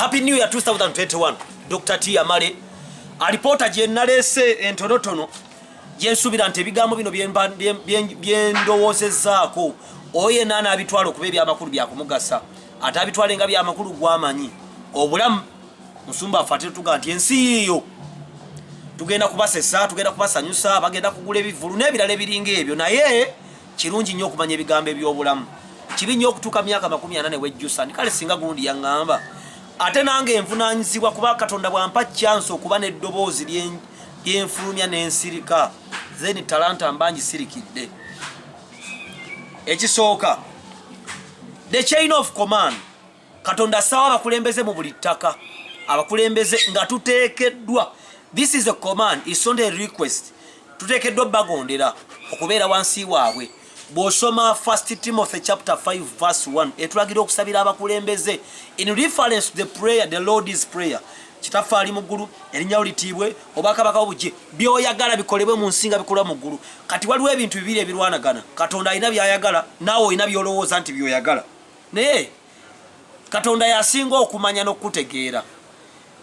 Happy New Year 2021. Dr. T. Amale alipota jennalese entonotono jensubira nti ebigambo bino byendowoozezaako oye nana abitwala okuba ebyamakulu byakumugasa ate abitwale nga byamakulu gwamanyi obulamu musumba afatire tuga nti ensi yiyo tugenda kubasesa tugenda kubasanyusa bagenda kugula ebivulu n'ebirala ebiringa ebyo naye kirungi nnyo okumanya ebigambo eby'obulamu kibi nnyo okutuuka myaka 40 wejjusa kale singa gundi yaŋŋamba ate nange envunaanyizibwa kuba Katonda bwampa chance okuba n'eddoboozi lyenfulumya n'ensirika zeni talanta mbanji sirikidde. Ekisooka the chain of command Katonda sawa abakulembeze mu buli ttaka abakulembeze nga tuteekeddwa. This is a command, it's not a request. Tuteekeddwa bagondera okubeera wansi waabwe. Bosoma 1 Timothy chapter 5 verse 1 etulagira okusabira abakulembeze in reference to the prayer, the Lord's prayer. Kitaffe ali mu ggulu erinnya litibwe obwakabaka obujje byoyagala bikolebwe mu nsinga bikolwa mu ggulu. Kati waliwo ebintu bibiri ebirwanagana. Katonda alina byayagala naawe olina byolowooza nti byoyagala naye Katonda yasinga okumanya n'okutegeera.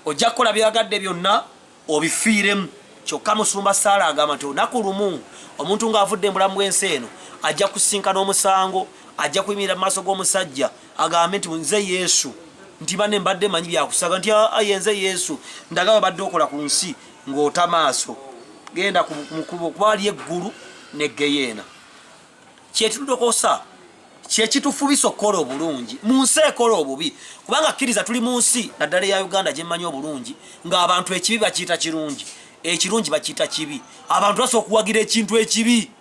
Ojja kukola byagadde byonna obifiiremu. Kyokka musumba Saala agamba nti olunaku lumu omuntu ng'avudde mu bulamu bw'ensi eno ajja kusinkana omusango ajja kuyimirira mu maaso g'omusajja agambe nti nze Yesu nti banne mbadde manyi byakusaga nti aye nze Yesu ndaga badde okola ku nsi ng'ota maaso genda ku bali eggulu ne geyeena. Kyetuludokosa kyekitufubisa okukola obulungi mu nsi ekola obubi kubanga akkiriza tuli mu nsi naddala ya Uganda gye mmanyi obulungi ng'abantu ekibi bakiyita kirungi ekirungi bakiyita kibi. Abantu basobola okuwagira ekintu ekibi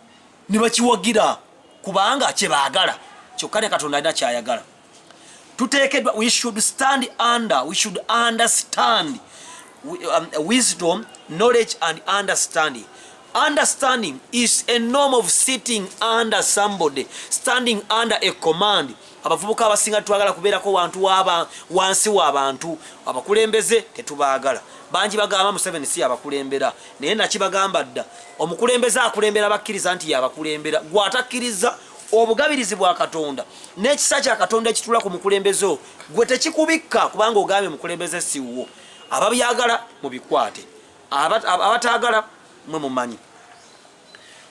ne bakiwagira kubanga kye baagala kyokka ne Katonda alina kyayagala. Tuteekeddwa we should understand wisdom, knowledge and understanding. Understanding is a norm of sitting under somebody, standing under a command. Abavubuka abasinga twagala kubeerako wansi w'abantu abakulembeze tetubaagala. Banji bagamba Museveni si abakulembera naye nakibagamba dda omukulembeze akulembera bakkiriza nti yabakulembera gwatakkiriza obugabirizi bwa Katonda n'ekisa kya Katonda ekitula ku mukulembeze gwe tekikubikka kubanga ogambye mukulembeze siwo. Ababyagala mubikwate abataagala mwe mumanyi.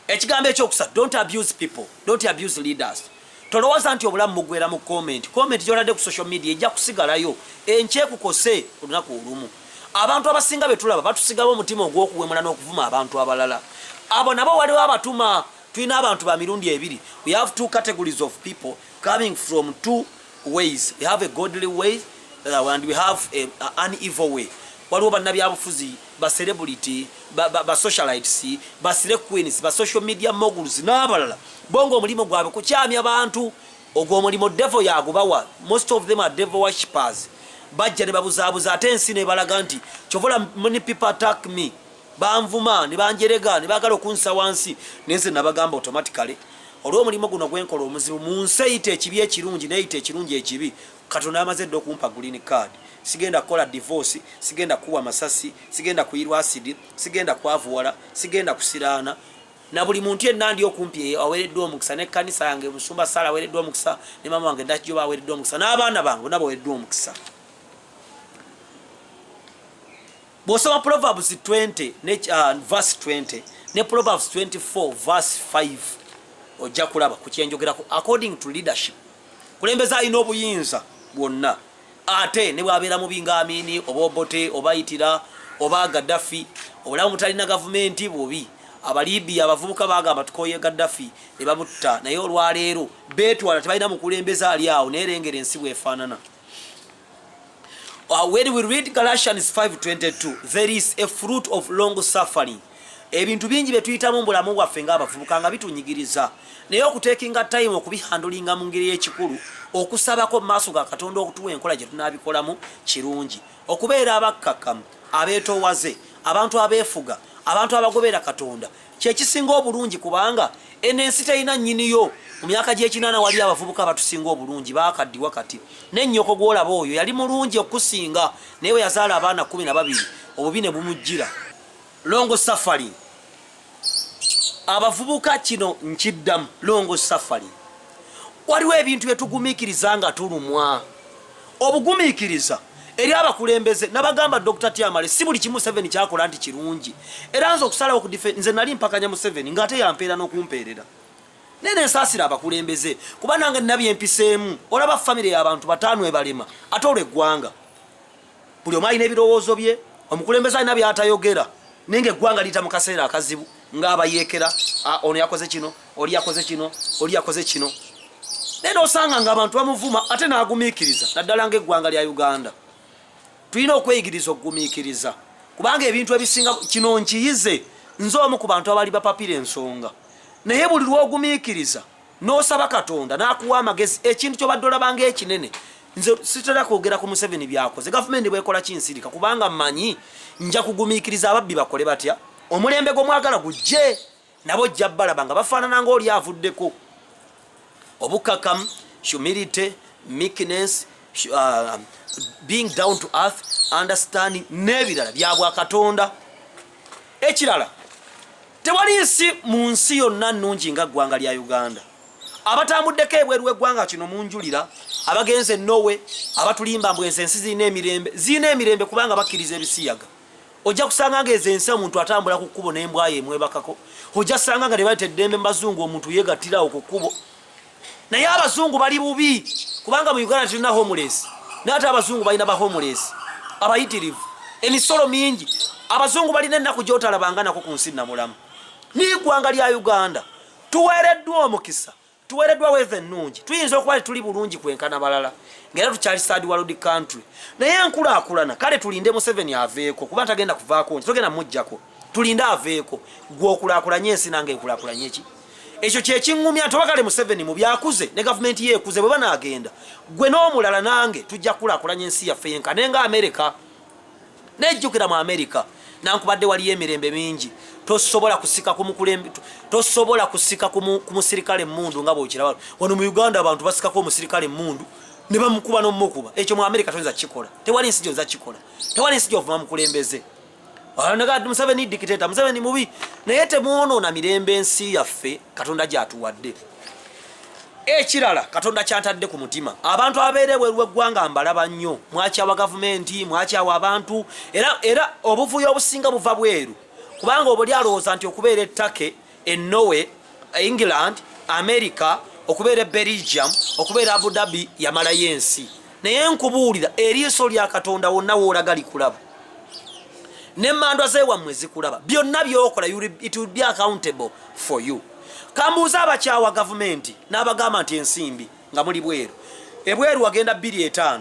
Ekigambo ekyokusa don't abuse people, don't abuse leaders. Tolowooza nti obulamu mugwera mu comment gy'oladde ku social media ejja kusigalayo enkyekukose olunaku olumu. Abantu abasinga betulaba batusigaba omutima ogw'okuwemula n'okuvuma abantu abalala. Abo nabo waliwo abatuma. Tulina abantu ba mirundi ebiri. We have two categories of people coming from two ways. We have a godly way and we have an evil way. Waliwo bannabyabufuzi ba celebrity ba socialites ba sire queens ba social media moguls n'abalala bongo omulimo gwabwe kukyamya abantu ogwo omulimo devil yagubawa. Most of them are devil worshippers. Bajja ne babuzaabuza ate ensi ne balaga nti kyovola many people attack me banvuma ne banjerega ne bagala okunsa wansi nenze nabagamba automatically olwo omulimo guno gwenkola omuzibu mu nsi eyita ekibi ekirungi n'eyita ekirungi ekibi. Katonda amaze dde okumpa green card. Sigenda kukola divorce, sigenda kuwa masasi, sigenda kuyirwa acid, sigenda kwavuwala, sigenda kusiraana na buli muntu yenna ndi okumpi awereddwa omukisa n'ekkanisa yange Musumba Saala awereddwa omukisa ne mama wange Ndakijoba awereddwa omukisa n'abaana bange nabo awereddwa omukisa. Bosoma Proverbs 20 verse 20 ne Proverbs 24 verse 5 ojja kulaba ku kyenjogerako according to leadership. Kulembeza alina obuyinza bwonna ate ne bwabeera mubi nga Amini oba Obote oba Itira oba Gaddafi obulamu butalina gavumenti bubi. Abalibya abavubuka bagamba tukoye Gaddafi ne bamutta naye olwaleero beetwala tebalina mukulembeza ali awo n'erengera ensi bwefaanana. When we read Galatians 5:22, there is a fruit of long suffering. Ebintu bingi betuyitamu mbulamu bwaffe ng'abavubuka nga bitunyigiriza naye okuteekinga time okubihandulinga mu ngeri y'ekikulu okusabako mu maaso ga Katonda okutuwa enkola gye tunaabikolamu kirungi. Okubeera abakkakkamu abeetoowaze abantu abeefuga abantu abagobera Katonda kyekisinga obulungi kubanga enensi terina nnyiniyo. Mu myaka gy'ekinaana wali abavubuka abatusinga obulungi baakaddiwa kati n'ennyoko gw'olaba oyo yali mulungi okusinga naye we yazaala abaana 12 obubi ne bumujjira. Longo suffering. Abavubuka kino nkiddamu longo suffering. Waliwo ebintu bye tugumiikiriza nga tulumwa. Obugumiikiriza eri abakulembeze nabagamba Dr. Tiamale si buli kimu 7 kyakola nti kirungi era nzo okusalawo ku defense nze nali mpakanya mu 7 ngate yampeera n'okumpeerera nene nsasira abakulembeze kuba nange nabye empiseemu olaba family y'abantu bataano ebalema ate olw'eggwanga buli omu alina ebirowoozo bye omukulembeze alina byatayogera nenge eggwanga liyita mu kaseera akazibu ng'abayeekera ono yakoze kino oli yakoze kino oli yakoze kino nene osanga ng'abantu bamuvuma ate n'agumiikiriza naddala ng'eggwanga lya Uganda tulina okweyigiriza okugumiikiriza kubanga ebintu ebisinga kino nkiyize nze omu ku bantu abali bapapira ensonga naye buli lw'ogumiikiriza n'osaba Katonda n'akuwa amagezi ekintu ky'obadde olabanga ekinene nze sitera kwogera ku Museveni byakoze gavumenti bwekola kinsirika kubanga mmanyi nja kugumiikiriza ababbi bakole batya omulembe gw'omwagala gujje nabo jja balaba nga bafaanana ng'oli avuddeko obukakamu humility meekness being down to earth understanding n'ebirala bya Bwakatonda ekirala tewali nsi mu nsi yonna nnungi nga ggwanga lya Uganda abatambuddeko ebweru w'eggwanga kino munjulira abagenze Norway abatulimba mbu ensi zirina emirembe kubanga bakkiriza ebisiyaga ojja kusanga nga ezo ensi omuntu atambula ku kkubo n'embwa yemwebakako ojja kusanga nga ne bayita eddembe mu bazungu omuntu yeegattirawo ku kkubo naye abazungu bali bubi kubanga mu Uganda tulina homeless n'ate abazungu balina ba homeless abayitirivu emisolo mingi abazungu balina ennaku gy'otalabanga nako ku nsi namulamu n'eggwanga lya Uganda tuweereddwa omukisa tuweereddwa weeva ennungi tuyinza okuba tuli bulungi kwenkana balala ng'era tukyali third world country naye enkulaakulana kale tulinde Museveni aveeko kuba tagenda kuvaako togenda mujjako tulinde aveeko gwe okulaakulanye ensi nange enkulaakulanye eki ekyo kyekiŋŋumya nti oba kale Museveni mu byakuze ne gavumenti ye ekuze bwe banaagenda gwe n'omulala nange tujja kukulaakulanya ensi yaffe yenkane nga Amerika nejjukira mu Amerika nankubadde waliyo emirembe mingi tosobola kusika ku mukulembe tosobola kusika ku musirikale mundu nga bw'okiraba wano mu Uganda abantu basikako omusirikale mundu ne bamukuba n'omukuba ekyo mu Amerika toyinza kikola tewali nsi gy'oyinza kikola tewali nsi gy'ovuma mukulembeze Museveni dictator Museveni mubi naye temwonoona mirembe ensi yaffe Katonda gy'atuwadde ekirala Katonda kyantadde ku mutima abantu ababeera ebweru w'eggwanga mbalaba nnyo mwakyawa gavumenti mwakyawa abantu era obuvuyo obusinga buva bweru kubanga obuli alowooza nti okubeera ettake Norway England America okubeera Belgium okubeera Abu Dhabi yamalayo ensi naye nkubuulira eriiso lya Katonda wonna woolaga likulaba n'emmandwa zeewammwe zikulaba byonna by'okola it will be accountable for you kambuuza abakyawa gavumenti n'abagamba nti ensimbi nga muli bweru ebweru wagenda 2.5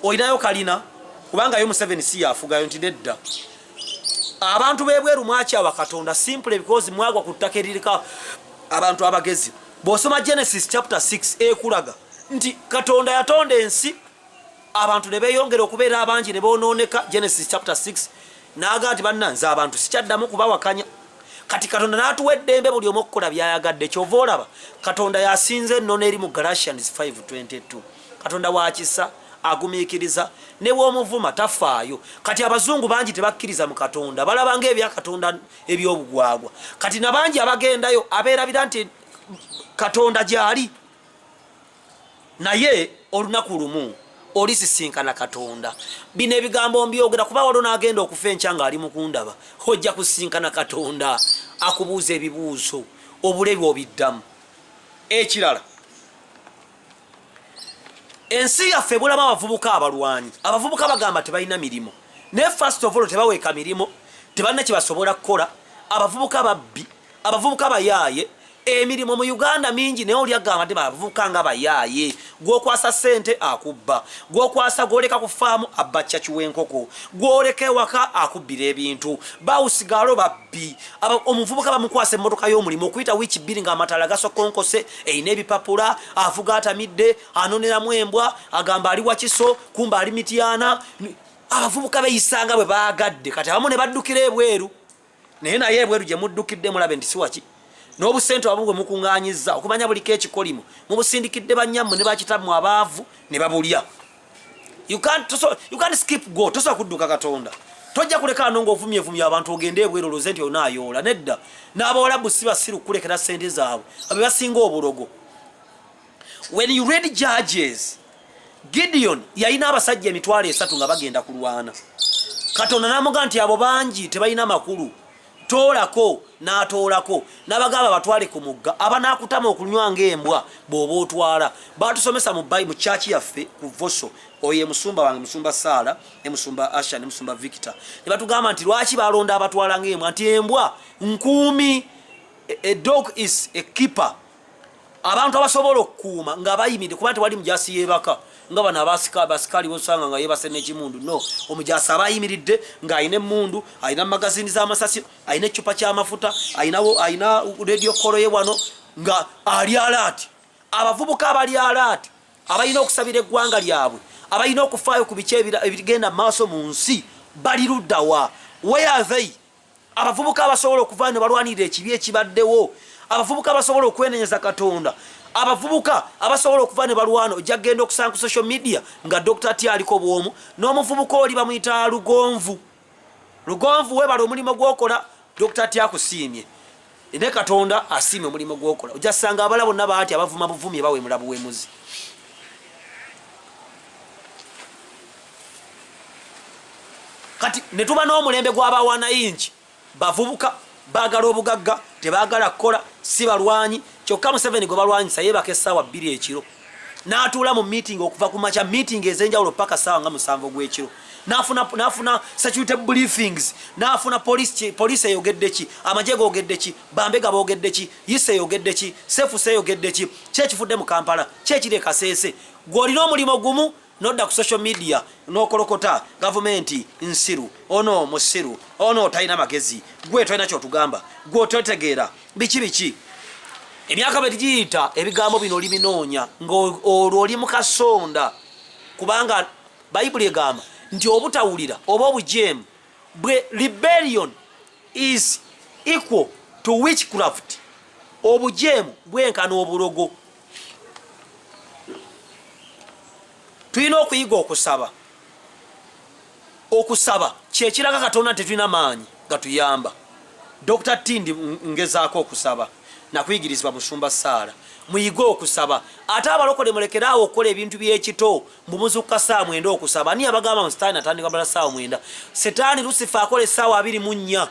olinayo kalina kubanga yo Museveni si yafugayo nti nedda abantu b'ebweru mwakyawa Katonda simply because mwagwa ku ttaka eririka abantu abagezi bw'osoma Genesis chapter 6 ekulaga nti Katonda yatonda ensi abantu ne beeyongera okubeera abangi ne boonooneka Genesis chapter 6 n'aga nti bannanze abantu sikyaddamu kubawakanya kati Katonda n'atuwa eddembe buli omu okukola by'ayagadde kyova olaba Katonda yasinze ennono eri mu Galatians 5:22 Katonda wakisa agumiikiriza ne bw'omuvuma tafaayo kati abazungu bangi tebakkiriza mu Katonda balaba ng'ebya Katonda eby'obugwagwa kati nabangi abagendayo abeerabira nti Katonda gy'ali naye olunaku lumu olisisinkana Katonda bino ebigambo mbyogera kuba waliwo n'agenda okufa enkya ng'ali mu kundaba ojja kusinkana Katonda akubuuza ebibuuzo obule bw'obiddamu ekirala ensi yaffe ebulamu abavubuka abalwanyi abavubuka bagamba tebalina mirimo ne first of all tebaweeka mirimo tebalina kye basobola kukola abavubuka babbi abavubuka bayaaye emirimu mu Uganda mingi naye oli agamba nti bavubuka nga bayaaye gw'okwasa ssente akubba gw'okwasa gwoleka ku faamu abba ccacu w'enkoko gwoleka ewaka akubbira ebintu bawusigalo babbi omuvubuka bamukwasa emmotoka y'omulimu okuyita wiiki 2 ng'amataala gasokonkose eyina ebipapula avuga atamidde anoneramu embwa agamba ali wakiso kumba ali mityana abavubuka beyisanga bwe baagadde kati abamu ne baddukira ebweru naye ebweru gye muddukidde mulabe nti si waki n'obusente wabwe mukuŋŋaanyizza okumanya buli keekikolimu mubusindikidde bannyammwe ne bakitammwe abaavu ne babulya you can't skip go tosobola kudduka Katonda tojja kuleka ano ng'ovumyevumya abantu ogende ebweru olooze nti onaayoola nedda n'abawalabu si basiru kulekera ssente zaabwe abe basinga obulogo when you read Judges Gideon yalina abasajja emitwalo 3 nga bagenda kulwana. Katonda namuga nti abo bangi tebalina makulu. Toolako n'atoolako n'abagamba batwale ku mugga abanakutama okunywa ng'embwa bw'oba otwala. Batusomesa mu Bible church yaffe ku Voso. Oye musumba wange musumba Sara ne musumba Asha ne musumba Victor. Ne batugamba nti lwaki balonda abatwala ng'embwa nti embwa nkuumi. A dog is a keeper. Abantu abasobola okukuuma nga bayimidde kuba tewali mujasi yeebaka nga bano abasikali bosanga nga yeebase n'ekimundu. No, omujasi aba ayimiridde ng'ayina emmundu, ayina magazini z'amasasi, ayina ecupa ky'amafuta, ayina radio kolo ye wano nga ali alaati. Abavubuka abali alaati abalina okusabira eggwanga lyabwe, abalina okufaayo ku biki ebigenda maaso mu nsi bali luddawa? Where are they? Abavubuka abasobola okuva ne balwanirira ekibi ekibaddewo, abavubuka abasobola okwenenyeza Katonda, abavubuka abasobola okuva ne balwana. Ojja kugenda okusanga ku social media nga Dr. T aliko bwomu n'omuvubuka oli bamuyita Lugonvu. Lugonvu webala omulimu gw'okola, Dr. T akusiimye ne Katonda asiimye omulimu gw'okola. Ojja kusanga abala bonna baati abavuma buvumi bawemula buwemuzi. Kati ne tuba n'omulembe gw'abawana inchi bavubuka bagala obugagga tebagala kola si balwanyi kyokka Museveni gwe balwanyisa yebaka essaawa 2 ekiro n'atuula mu meeting okuva ku makya meeting ez'enjawulo paka ssaawa nga 7 gw'ekiro n'afuna security briefings n'afuna police eyogedde ki, amagye googedde ki, Bambega boogedde ki, Yise eyogedde ki, Sefusa eyogedde ki, kyekifudde mu Kampala, kyekiri e Kaseese. Gw'olina omulimu gumu nodda ku social media n'okolokota gavumenti nsiru, ono musiru, ono talina magezi, gwe tolina kyotugamba, gwe totegeera biki. Emyaka bwe giyita ebigambo bino oliminoonya ng'olwo oli mu kasonda, kubanga Bayibuli egamba nti obutawulira oba obujeemu bwe rebellion is equal to witchcraft. Obujeemu bwenkana obulogo. Tulina okuyiga okusaba. Okusaba kyekiraga Katonda tetulina maanyi gatuyamba. Dr. Tindi ngezaako okusaba nakuyigirizibwa musumba Sara. Muyige okusaba. Ate abalokole mulekeraawo okukola ebintu by'ekito mbumuzuka saa 9 okusaba. Ani abagamba Setaani atandika bala saa 9. Setaani Lucifer akola essaawa 24.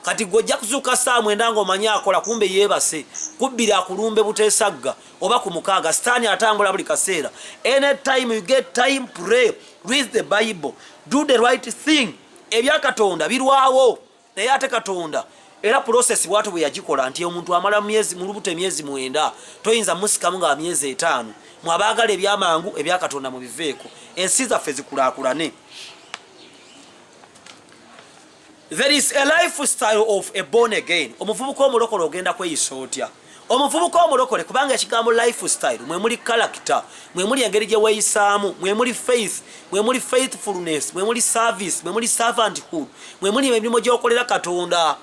Kati gojja kuzuka saa 9 ng'omanyi akola kumbe yeebase. Kubbira akulumbe buteesagga oba ku mukaaga. Setaani atambula buli kaseera. Anytime you get time, pray, read the Bible, do the right thing. Ebya Katonda birwawo naye ate Katonda era process bwatu bwe yagikola nti omuntu amala myezi mu lubuto emyezi 9 toyinza musikamu nga myezi 5. Mwabagala ebyamangu ebya Katonda mu biveeko ensi zaffe zikulaakulane. There is a lifestyle of a born again. Omuvubuka omulokole ogenda kweyisa otya? Omuvubuka omulokole kubanga ekigambo lifestyle mwe muli character, mwe muli engeri gye weeyisaamu, mwe muli faith, mwe muli faithfulness, mwe muli service, mwe muli servanthood, mwe muli emirimu gy'okolera Katonda.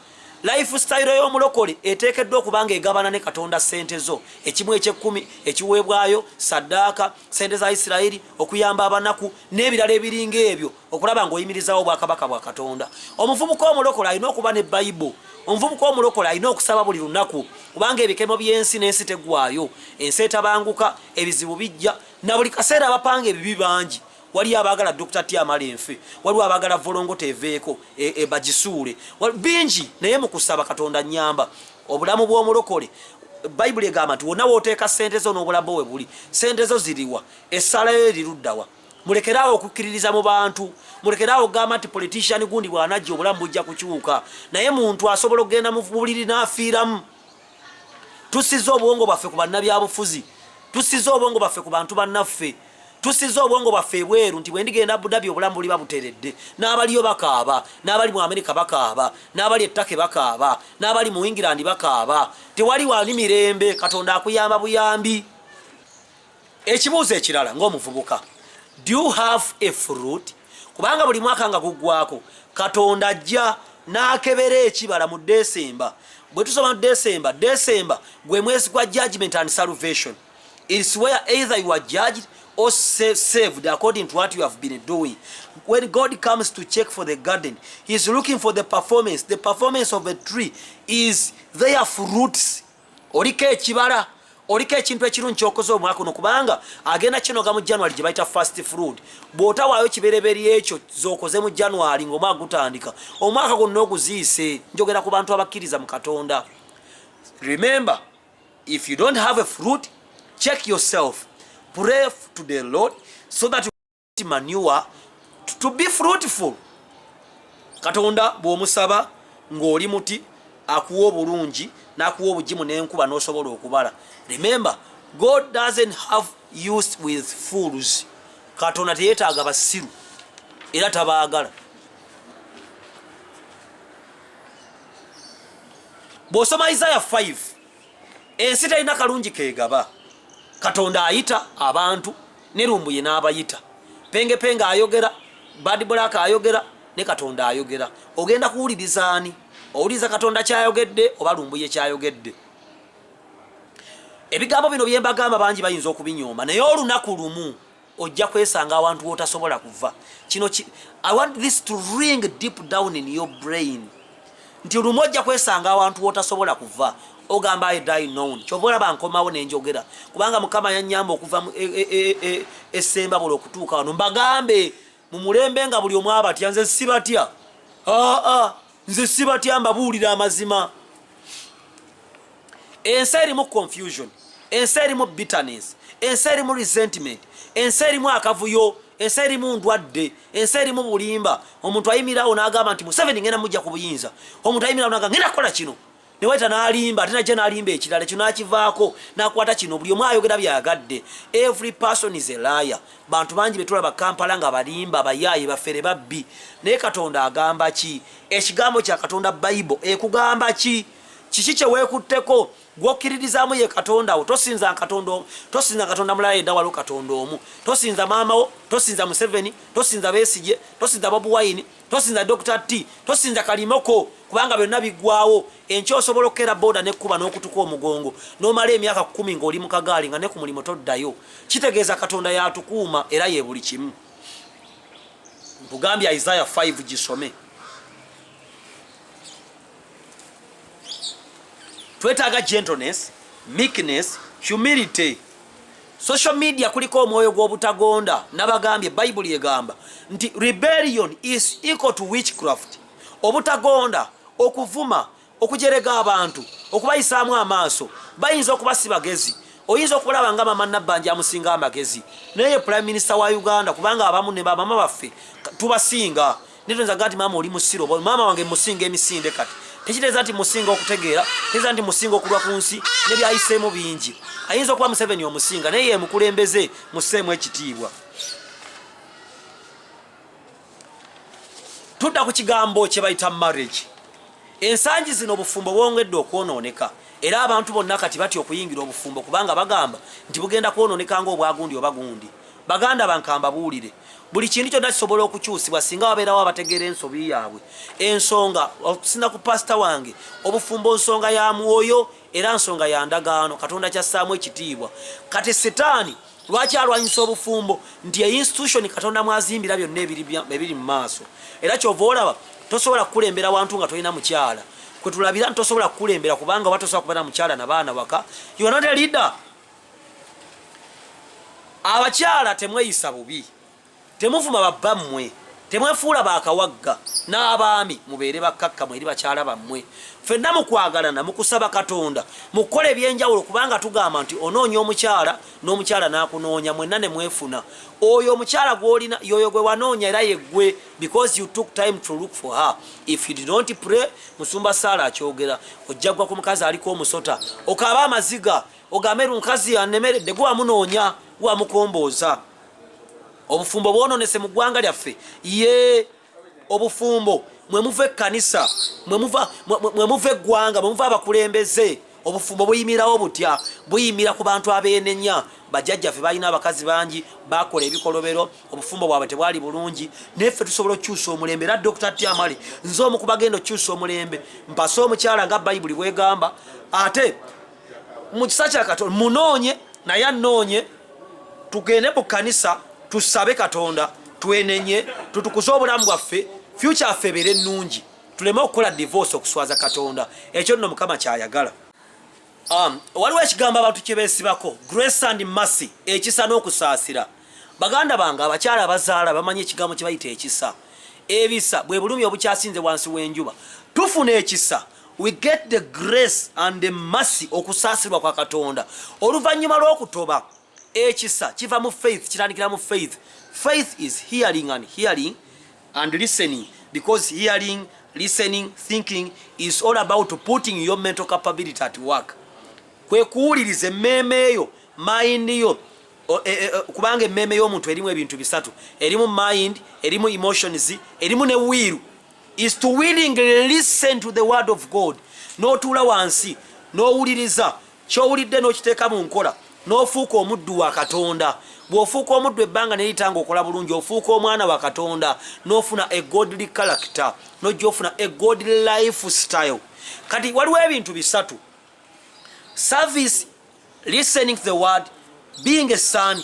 Lifestyle y'omulokole eteekeddwa okubanga egabana ne Katonda ssente zo, ekimu eky'ekkumi ekiweebwayo, saddaaka, ssente za Isirayiri, okuyamba abanaku n'ebirala ebiringa ebyo okulaba ng'oyimirizawo obwakabaka bwa Katonda. Omuvubuka omulokole alina okuba ne Bible. Omuvubuka omulokole alina okusaba buli lunaku kubanga ebikemo by'ensi n'ensi teggwaayo, ensi etabanguka, ebizibu bijja na buli kaseera abapanga ebibi bangi. Wali abagala Dr. T amale enfe, wali abagala volongo teveeko bagisuule bingi, naye mu kusaba Katonda nyamba. Obulamu bw'omulokole Bible egamba nti wonna wooteeka ssente zo n'obulamu bwe buli, ssente zo ziriwa, essala yo eriruddawa. Mulekeraawo okukkiririza mu bantu, mulekeraawo okugamba nti politician gundi bw'anajja obulamu bujja kukyuka, naye muntu asobola okugenda mu buliri n'afiiramu. Tusize obwongo bwaffe ku bannabyabufuzi, tusize obwongo bwaffe ku bantu bannaffe, tusize obwongo bwaffe ebweru nti bwe ndigenda Abu Dhabi obulamu buli babuteredde, n'abaliyo bakaaba, n'abali mu Amerika bakaaba, n'abali ettake bakaaba, n'abali mu England bakaaba. Tewali wali mirembe. Katonda akuyamba buyambi. Ekibuuzo ekirala ng'omuvubuka, do you have a fruit? Kubanga buli mwaka nga guggwako Katonda ajja n'akebera ekibala mu December. Bwe tusoma mu December gwe mwezi gwa judgment and salvation. It's where either you are judged or saved according to what you have been doing. When God comes to check for the garden, He is looking for the performance. The performance of a tree is their fruits. Olika ekibala, oliko ekintu ekirungi kyokoze omwaka ono kubanga agenda kinoga mu January gye bayita fast fruit bw'otawaayo kibereberye ekyo z'okoze mu January ng'omwaka gutandika omwaka gwonna oguziise. Njogera ku bantu abakkiriza mu Katonda. Remember, if you don't have a fruit, check yourself. Pray to the Lord so that you get manure to be fruitful. Katonda bw'omusaba ng'oli muti akuwa obulungi n'akuwa obugimu n'enkuba n'osobola okubala. Remember, God doesn't have use with fools. Katonda teyeetaaga basiru era tabaagala. Bw'osoma Isaiah 5, ensi terina kalungi keegaba. Katonda ayita abantu ne lumbuye n'abayita. Penge ayogera, Bad Black ayogera, ne Katonda ayogera. Ogenda kuwuliriza ani? Owuliriza Katonda kyayogedde oba lumbuye kyayogedde? Ebigambo bino bye mbagamba bangi bayinza okubinyooma naye olunaku lumu ojja kwesanga awantu w'otasobola kuva. I want this to ring deep down in your brain. Nti olumu ojja kwesanga awantu w'otasobola kuva. Ogamba I die known. Kyobola bankomawo nenjogera. Kubanga Mukama yannyamba okuva esemba bolo okutuuka wano. Mbagambe mu mulembe nga buli omu abatya nze sibatya. Nze sibatya mbabuulira amazima. Ensi erimu confusion. Ensi erimu bitterness. Ensi erimu resentment. Ensi erimu akavuyo. Ensi erimu ndwadde. Ensi erimu bulimba. Omuntu ayimirawo n'agamba nti Museveni ngenda mujja ku buyinza. Omuntu ayimirawo n'agamba ngenda kukola kino. Newaita n'alimba ate najja n'alimba ekirala kino nakivaako n'akwata kino buli omu ayogera byagadde. Every person is a liar. Bantu bangi betulaba Kampala nga balimba bayaaye bafere babbi. Naye Katonda agamba ki? Ekigambo kya Katonda Bible ekugamba ki? Kiki kye weekutteko gw'okkiririzaamu ye Katonda wo? Tosinza Katonda mulala yedda waliwo Katonda omu. Tosinza maama wo, tosinza Museveni, tosinza Besigye, tosinza Bobi Wine, tosinza Dr. T, tosinza Kalimoko kubanga byonna biggwawo. Enkya osobola okukera booda n'ekkuba n'okutuka omugongo n'omala emyaka 10 ng'oli mu kagaali nga ne ku mulimu toddayo. Kitegeeza Katonda yatukuuma era ye buli kimu. Nkugambye Isaiah 5 gisome. Twetaaga gentleness, meekness, humility. Social media kuliko omwoyo gw'obutagonda. Nabagambye Bible yegamba nti rebellion is equal to witchcraft. Obutagonda, okuvuma, okujerega abantu, okubayisaamu amaaso, bayinza okuba si bagezi. Oyinza okulaba nga Mama Nabbanja amusinga amagezi. Naye Prime Minister wa Uganda kubanga abamu ne bamama baffe tubasinga. Nitonza gati mama oli musiro, mama wange musinga emisinde kati. Tekitegeeza nti musinga okutegeera, tegeeza nti musinga okulwa ku nsi n'ebyayiseemu bingi. Ayinza okuba Museveni omusinga naye ye mukulembeze musseemu ekitiibwa. Tudda ku kigambo kye bayita marriage. Ensangi zino obufumbo bwongedde okwonooneka era abantu bonna kati batya okuyingira obufumbo kubanga bagamba nti bugenda kwonooneka ng'obwagundi oba gundi. Baganda bankamba buulire buli kintu kyonna kisobola okukyusibwa singa wabeerawo abategeera ensobi yaabwe. Ensonga okusinda ku pasita wange obufumbo nsonga ya mwoyo era nsonga ya ndagaano. Katonda kyassaamu ekitiibwa. Kati setaani lwaki alwanyisa obufumbo? Nti institution Katonda mwazimbira byonna ebiri mu maaso era kyova olaba tosobola kukulembera wantu nga tolina mukyala. Kwe tulabira nti tosobola kukulembera kubanga oba tosobola kubeera mukyala na baana waka. You are not a leader. Abakyala temweyisa bubi, temuvuma babbammwe, temwefuula baakawagga. N'abaami mubeere bakkakkamu eri bakyala bammwe. Ffenna mukwagalana mukusaba Katonda mukola ebyenjawulo kubanga tugamba nti onoonya omukyala n'omukyala n'akunoonya mwenna ne mwefuna. Oyo omukyala gw'olina yoyo gwe wanoonya era yeggwe because you took time to look for her. If you did not pray, Musumba Saala akyogera, ojja gwa ku mukazi aliko omusota okaaba amaziga ogambe omukazi annemeredde gwe wamunoonya wamukombooza. Obufumbo bwonoonese mu ggwanga lyaffe. Obufumbo mwe muva ekkanisa, mwe muva eggwanga, mwe muva abakulembeze. Obufumbo buyimirawo butya? Buyimira ku bantu abeenenya. Bajjajjaffe balina abakazi bangi, bakola ebikolobero, obufumbo bwabwe tebwali bulungi. Neffe tusobola okukyusa omulembe. Era Dr. T Amale nze omu ku bagenda okukyusa omulembe. Mpase omukyala nga Bayibuli bwegamba. Ate mu kisa kya Katonda munoonye naye anoonye. Tugende mu kkanisa tusabe Katonda twenenye tutukuze obulamu bwaffe, future yaffe ebeere ennungi. Tuleme okukola divorce okuswaza Katonda. Ekyo nno Mukama kyayagala. waliwo ekigambo abantu kye beesibako grace and mercy, ekisa n'okusaasira. Baganda bange abakyala abazaala bamanyi ekigambo kye bayita ekisa. Ebisa bwe bulumi obukyasinze wansi w'enjuba. Tufuna ekisa, we get the grace and the mercy, okusaasirwa kwa Katonda oluvannyuma lw'okutoba. Ekisa kiva mu faith, kitandikira mu faith. Faith is hearing and listening, because hearing, listening, thinking is all about putting your mental capability at work. Kwe kuwuliriza emmeeme eyo, mind yo, kubanga emmeeme y'omuntu erimu ebintu bisatu, erimu mind, erimu emotions, erimu ne will, is to willingly listen to the word of God. N'otuula wansi n'owuliriza ky'owulidde n'okiteeka mu nkola, n'ofuuka omuddu wa Katonda. Bw'ofuuka omuddu ebbanga ne litanga okola bulungi, ofuuka omwana wa Katonda n'ofuna a godly character, n'ojja ofuna a godly lifestyle. Kati waliwo ebintu bisatu: service, listening to the word, being a son,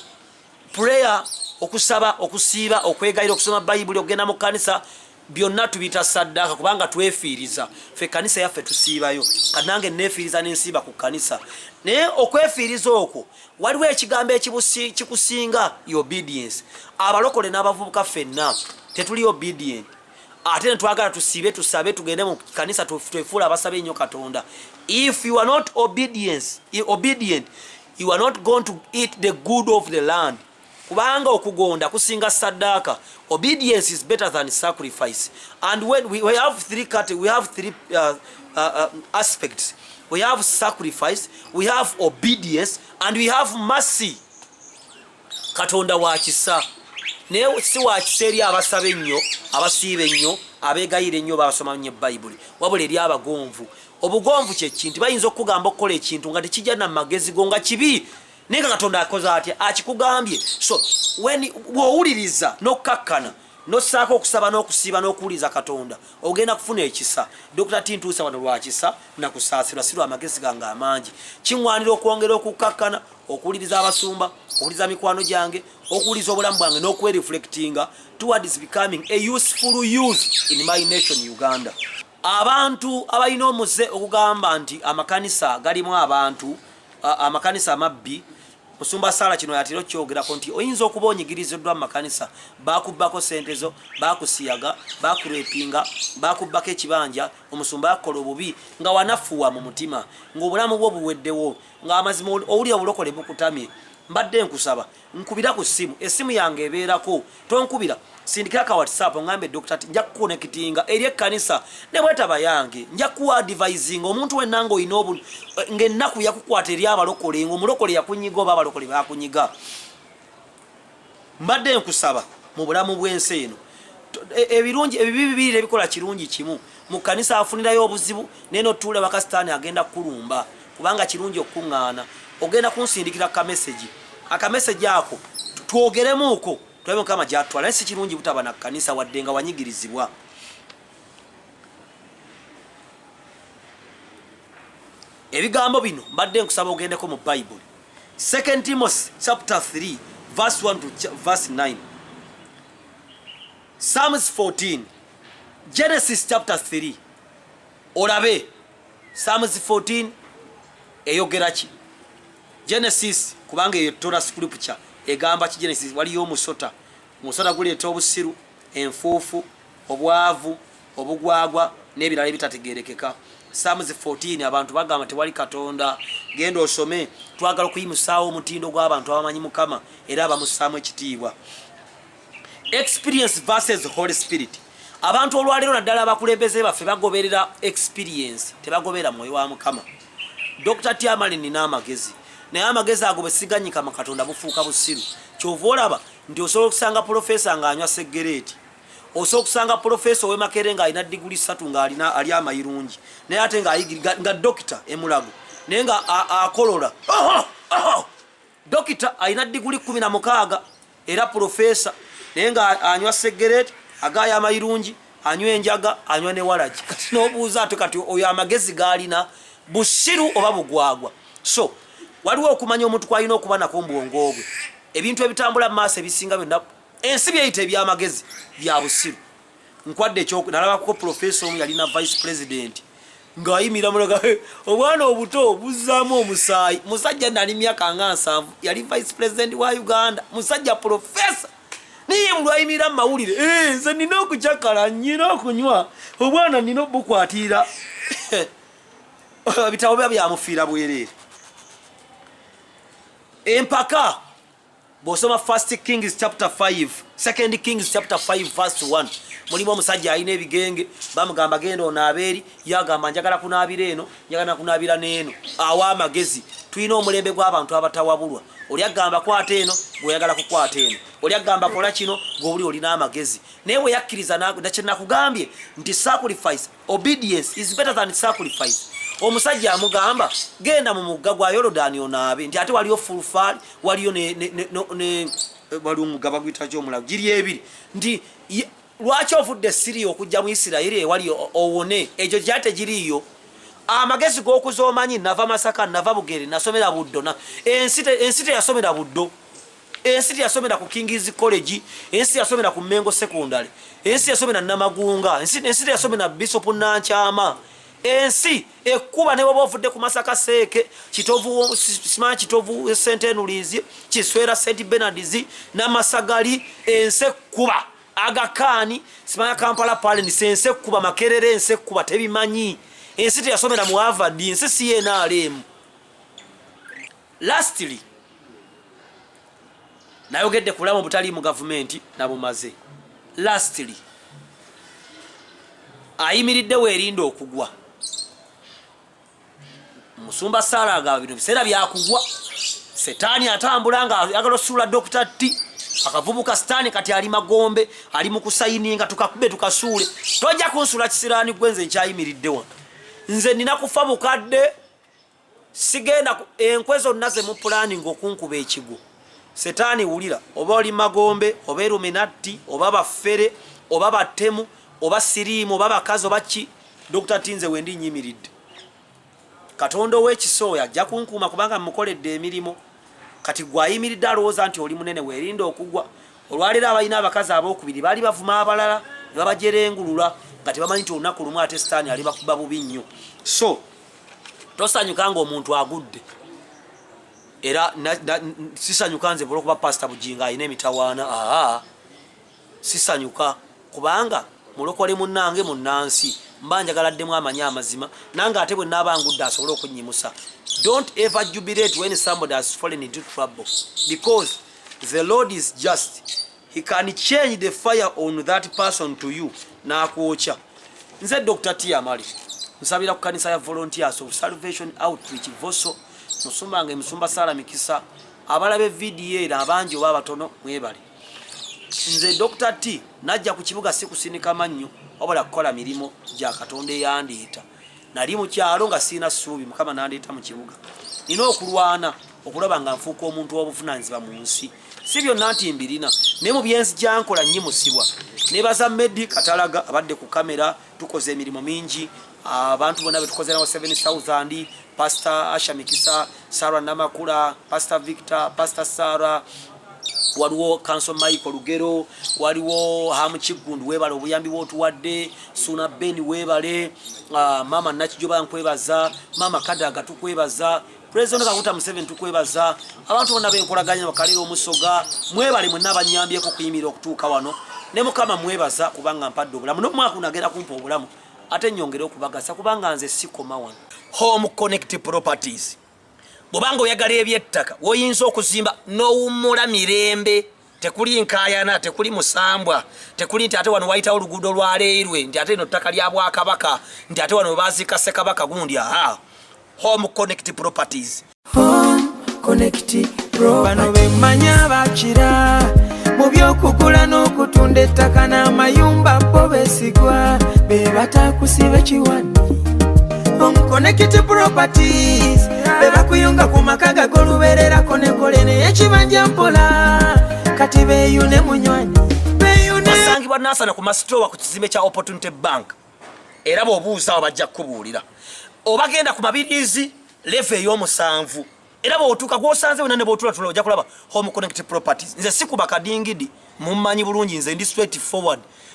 prayer, okusaba, okusiiba, okwegayira, okusoma Bayibuli, okugenda mu kkanisa, byonna tubiyita saddaaka kubanga twefiiriza. Ffe kanisa yaffe tusiibayo, kanange neefiiriza n'ensiiba ku kkanisa. Naye okwefiiriza okwo waliwo ekigambo ekikusinga, obedience. Abalokole n'abavubuka ffenna tetuli obedient, ate ne twagala tusiibe, tusabe, tugende mu kkanisa, twefuula abasabe ennyo Katonda. If you are not obedient, you are not going to eat the good of the land. Kubanga okugonda kusinga saddaaka. Obedience is better than sacrifice. And when we have three aspects. We have sacrifice, we have obedience, and we have mercy. Katonda wa kisa. Naye si wa kisa eri abasaba ennyo, abasiiba ennyo, abeegayira ennyo, basoma nnyo Bayibuli, wabula eri abagonvu. Obugonvu kye kintu, bayinza okugamba okukola ekintu nga tekijja na magezi go nga kibi, naye Katonda akoze atya, akikugambye. So bw'owuliriza n'okkakkana n'ossaako okusaba n'okusiiba n'okuwuliriza Katonda, ogenda kufuna ekisa. Dr. Tintuusa wano lwa kisa na kusaasirwa, si lwa magezi gange amangi. Kiŋŋwanira okwongera okukkakkana, okuwuliriza abasumba, okuwuliriza mikwano gyange, okuwuliriza obulamu bwange n'okwereflectinga towards becoming a useful youth in my nation Uganda. Abantu abalina omuze okugamba nti amakanisa galimu abantu, amakanisa amabbi, Musumba Sala kino yatiro kyogerako nti oyinza okuba onyigiriziddwa mu makanisa, bakubbako sente zo, bakusiyaga, bakurepinga, bakubbako ekibanja, omusumba akola obubi nga wanafuwa mu mutima, ng'obulamu bwo buweddewo, ng'amazima owulira obulokole bukutamye. Mbadde nkusaba nkubira ku ssimu, essimu yange ebeerako, tonkubira, sindikira ka WhatsApp ngambe Dr. Njja kuconnectinga eri ekkanisa ne bwetaba yange, njja kuwa advising omuntu wenna ng'olina ng'ennaku yakukwata eri abalokole, ng'omulokole yakunyiga oba abalokole bakunyiga. Mbadde nkusaba mu bulamu bw'ensi eno, ebirungi ebibi bibiri ebikola kirungi kimu, mu kkanisa afunirayo obuzibu, naye n'otuula bakasitaani agenda kulumba, kubanga kirungi okuŋŋaana. Ogenda kunsindikira akameseji ako twogeremuuko, tulabe Mukama gy'atwala. Naye si kirungi butaba na kkanisa wadde nga wanyigirizibwa. Ebigambo bino mbadde nkusaba ogendeko mu Bayibuli. 2 Timothy chapter 3 verse 1 to verse 9. Psalms 14. Genesis chapter 3. Olabe Psalms 14 eyogera ki? Genesis kubanga eyo Torah scripture egamba ki Genesis waliyo omusota. Omusota guleeta obusiru, enfuufu, obwavu, obugwagwa n'ebirala ebitategeerekeka. Psalms 14 abantu bagamba tewali Katonda. Genda osome, twagala okuyimusaawo omutindo gw'abantu abamanyi Mukama era abamussaamu ekitiibwa. Experience versus Holy Spirit. Abantu olwaleero naddala abakulembeze baffe bagoberera experience, tebagobera mwoyo wa Mukama. Dr. Amale nina amagezi, naye amagezi ago besiganyika mu Katonda bufuuka busiru. Kyova olaba nti osobola okusanga profesa ng'anywa segereeti, osobola okusanga profesa ow'Emakerere ng'alina diguli 3 ng'alina ali amayirungi, naye ate nga dokita emulago, naye nga akolola. Dokita alina diguli 16 era profesa, naye nga anywa segereeti, agaya amayirungi, anywa enjaga, anywa ne walagi. Kati n'obuuza ate kati oyo amagezi g'alina busiru oba bugwagwa. So waliwo okumanya omuntu kwalina okuba nako mbwongo bwe. Ebintu ebitambula mu maaso ebisinga byonna ensi byeyita eby'amagezi bya busiru. Nkwadde nalabako profesa omu yalina vice president ng'ayimira mulaga obwana obuto buzzaamu omusaayi. Musajja nali myaka nga 7 yali vice president wa Uganda, musajja professor. Niye mulwayimira mu mawulire nze nina okukyakala nnyina okunywa obwana nina obukwatira bitabo byamufiira bwereere. Empaka bw'osoma 1 Kings chapter 5, 2 Kings chapter 5 verse 1, mulimu omusajja alina ebigenge bamugamba genda onaabeeri, yagamba njagala kunaabira eno, njagala kunaabira n'eno. Awa amagezi, tulina omulembe gw'abantu abatawabulwa. Oli agamba kwata eno, gw'oyagala kukwata eno. Oli agamba kola kino, gw'oli olina amagezi. Naye bwe yakkiriza nakye nakugambye nti sacrifice, obedience is better than sacrifice. Omusajja amugamba genda mu mugga gwa Yorodani onaabe, nti ate waliyo fulfal, waliyo ne wali omugga gwita ky'omulago giri ebiri, nti lwaki ovudde Siriya okujja mu Isirayiri ewali owone? Ekyo kyate giriyo. Amagezi g'okuzoomanyi nava Masaka, nava Bugere, nasomera Buddo. Ensi teyasomera Buddo, ensi teyasomera ku King's College, ensi teyasomera ku Mengo Secondary, ensi teyasomera Namagunga, ensi teyasomera Bishop Nankyama. Ensi ekuba ne bwoba ovudde ku Masaka Seeke, Kitovu Simanya Kitovu St. Henry's, Kiswera St. Bernard's, Namasagali, ensi ekuba Agakani, Simanya Kampala Palace, ensi ekuba Makerere, ensi ekuba tebimanyi. Ensi teyasomera mu Harvard, ensi CNRM. Lastly, nayogedde kulamu butali mu gavumenti nabumaze. Lastly, ayimiridde weerinda okugwa. Musumba Saraga bino biseera byakugwa. Setaani atambula nga ayagala osuula Dr. T. Akavubuka Setaani kati ali Magombe, ali mu kusayininga tukakube tukasuule. Tojja kunsula kisiraani gwenze nkyayimiridde wano. Nze nina kufa bukadde, sigenda enkwezo naze mu planning okunkuba ekigo. Setaani wulira, oba oli Magombe, oba Illuminati, oba bafere, oba batemu, oba sirimu, oba bakazi, oba ki, Dr. Tinze wendi nyimiridde. Katonda w'ekisooya ajja kunkuuma kubanga mukoledde emirimu. Kati gwayimiridde alowooza nti oli munene weerinda okugwa. Olwaleero abalina abakazi abookubiri baali bavuma abalala ne babajerengulula nga tebamanyi nti olunaku lumu ate Setaani alibakuba bubi nnyo. So tosanyuka ng'omuntu agudde. Era sisanyuka nze olw'okuba Pastor Bujinga alina emitawaana. Sisanyuka kubanga mulokole munnange munnansi mba njagaladdemu amanyi amazima, nange ate bwe naaba ngudde asobole okunnyimusa. Don't ever jubilate when somebody has fallen into trouble, because the Lord is just. He can change the fire on that person to you n'akwokya. Nze Dr. T. Amale nsabira ku kanisa ya Volunteers of Salvation Outreach Voso, musumbange Musumba Sala Mikisa, abalabe video era abangi oba batono mwebale. Nze Dr. T najja ku kibuga sikusinika mannyo wabula kukola mirimo gya Katonda eyandiita. Nali mu kyalo nga sina ssuubi, Mukama nandiita mu kibuga. Nina okulwana okulaba nga nfuuka omuntu w'obuvunaanyizibwa mu nsi. Si byonna nti mbirina, naye mu byensi gyankola nnyimusibwa. Nebaza Medi Katalaga abadde ku kamera, tukoze emirimu mingi. Abantu bonna betukoze nawo 7,000, Pastor Asha Mikisa, Sarah Namakula, Pastor Victor, Pastor Sarah, waliwo Council Michael Lugero, waliwo Hamu Kigundu webale obuyambi bw'otuwadde, Suna Ben webale, Mama Nakijoba nkwebaza, Mama Kadaga tukwebaza, President Kaguta Museveni tukwebaza, abantu bonna benkolaganya bakalira omusoga, mwebale mwenna abanyambyeko kuyimira okutuuka wano, ne Mukama mwebaza kubanga mpadde obulamu, n'omwaka unagenda kumpa obulamu, ate nnyongere okubagasa kubanga nze sikoma wano. Home Connect Properties. Bobanga oyagala ebyettaka woyinza okuzimba n'owummula mirembe, tekuli nkaayana, tekuli musambwa, tekuli nti ate wano wayitawo oluguudo lwa leerwe, nti ate eno ttaka lya Bwakabaka, nti ate wano baziika Ssekabaka gundi. Home Connect Properties. Home Connect Properties. Bano bemmanya bakira mu by'okugula n'okutunda ettaka n'amayumba bo beesigwa, be batakusiba kiwani. Home Connect Properties. Beba kuyunga ku makaga g'olubeererako n'ekolene ekibanja mpola kati beeyune munywanyi basangibwa Nasana ku masitowa ku kizimbe kya Opportunity Bank. Era bw'obuuza bajja kukubuulira obagenda ku Mabirizi leve ey'omusanvu, era bw'otuuka gw'osanze wena ne bw'otulatula ojja kulaba Home Connect Properties. Nze si kuba kadingidi, mummanyi bulungi, nze ndi straight forward.